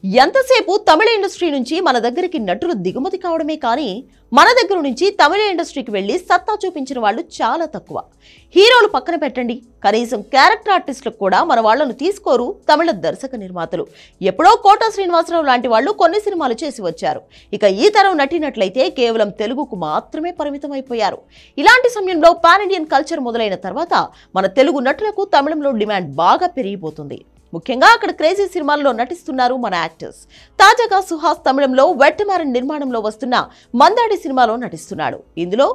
ఎంతసేపు తమిళ ఇండస్ట్రీ నుంచి మన దగ్గరికి నటులు దిగుమతి కావడమే కానీ మన దగ్గర నుంచి తమిళ ఇండస్ట్రీకి వెళ్లి సత్తా చూపించిన వాళ్ళు చాలా తక్కువ. హీరోలు పక్కన పెట్టండి, కనీసం క్యారెక్టర్ ఆర్టిస్టులకు కూడా మన వాళ్లను తీసుకోరు తమిళ దర్శక నిర్మాతలు. ఎప్పుడో కోట శ్రీనివాసరావు లాంటి వాళ్ళు కొన్ని సినిమాలు చేసి వచ్చారు. ఇక ఈ తరం నటినట్లయితే కేవలం తెలుగుకు మాత్రమే పరిమితం అయిపోయారు. ఇలాంటి సమయంలో పాన్ ఇండియన్ కల్చర్ మొదలైన తర్వాత మన తెలుగు నటులకు తమిళంలో డిమాండ్ బాగా పెరిగిపోతుంది. ముఖ్యంగా అక్కడ క్రేజీ సినిమాల్లో నటిస్తున్నారు మన యాక్టర్స్. తాజాగా సుహాస్ తమిళంలో వెట్టమారన్ నిర్మాణంలో వస్తున్న మందాడి సినిమాలో నటిస్తున్నాడు. ఇందులో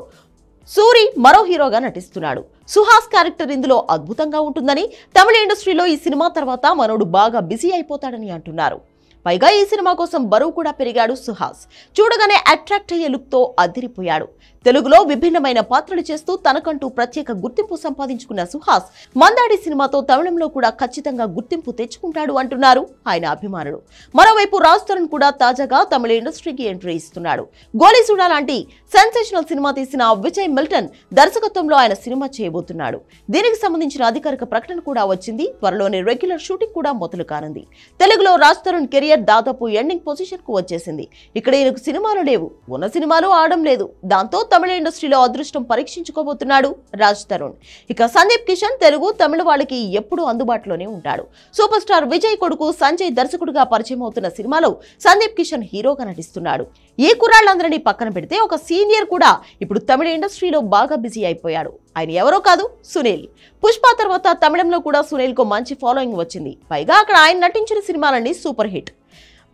సూరి మరో హీరోగా నటిస్తున్నాడు. సుహాస్ క్యారెక్టర్ ఇందులో అద్భుతంగా ఉంటుందని, తమిళ ఇండస్ట్రీలో ఈ సినిమా తర్వాత మనోడు బాగా బిజీ అయిపోతాడని అంటున్నారు. పైగా ఈ సినిమా కోసం బరువు కూడా పెరిగాడు సుహాస్. చూడగానే అట్రాక్ట్ అయ్యే లుక్ తో అదిరిపోయాడు. తెలుగులో విభిన్నమైన పాత్రలు చేస్తూ తనకంటూ ప్రత్యేక గుర్తింపు సంపాదించుకున్న సుహాస్ మందాడి సినిమాతో తమిళంలో కూడా ఖచ్చితంగా గుర్తింపు తెచ్చుకుంటాడు అంటున్నారు ఆయన అభిమానులు. మరోవైపు రాజ్ తరుణ్ కూడా తాజాగా తమిళ ఇండస్ట్రీకి ఎంట్రీ ఇస్తున్నాడు. గోలీసుడా లాంటి సెన్సేషనల్ సినిమా తీసిన విజయ్ మిల్టన్ దర్శకత్వంలో ఆయన సినిమా చేయబోతున్నాడు. దీనికి సంబంధించిన అధికారిక ప్రకటన కూడా వచ్చింది. త్వరలోనే రెగ్యులర్ షూటింగ్ కూడా మొదలు కానుంది. తెలుగులో రాజ్ తరుణ్ కెరియర్ దాదాపు ఎండింగ్ పొజిషన్ కు వచ్చేసింది. ఇక్కడ ఈయనకు సినిమాలు లేవు, ఉన్న సినిమాలు ఆడడం లేదు. దాంతో తమిళ ఇండస్ట్రీలో అదృష్టం పరీక్షించుకోబోతున్నాడు రాజ్ తరుణ్. ఇక సందీప్ కిషన్ తెలుగు తమిళ వాళ్ళకి ఎప్పుడూ అందుబాటులోనే ఉంటాడు. సూపర్ స్టార్ విజయ్ కొడుకు సంజయ్ దర్శకుడిగా పరిచయం అవుతున్న సినిమాలో సందీప్ కిషన్ హీరోగా నటిస్తున్నాడు. ఈ కుర్రాళ్ళందరినీ పక్కన పెడితే ఒక సీనియర్ కూడా ఇప్పుడు తమిళ ఇండస్ట్రీలో బాగా బిజీ అయిపోయాడు. ఆయన ఎవరో కాదు, సునీల్. పుష్ప తర్వాత తమిళంలో కూడా సునీల్ కు మంచి ఫాలోయింగ్ వచ్చింది. పైగా అక్కడ ఆయన నటించిన సినిమాలన్నీ super hit.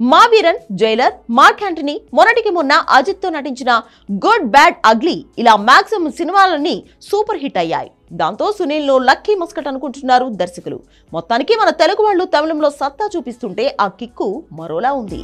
Maaveeran, Jailer, mark Antony, మొన్నటికి మొన్న అజిత్ తో నటించిన గుడ్ బ్యాడ్ అగ్లీ, ఇలా మాక్సిమం సినిమాలన్నీ సూపర్ హిట్ అయ్యాయి. దాంతో సునీల్ ను లక్కీ మస్కట్ అనుకుంటున్నారు దర్శకులు. మొత్తానికి మన తెలుగు వాళ్ళు తమిళంలో సత్తా చూపిస్తుంటే ఆ కిక్కు మరోలా ఉంది.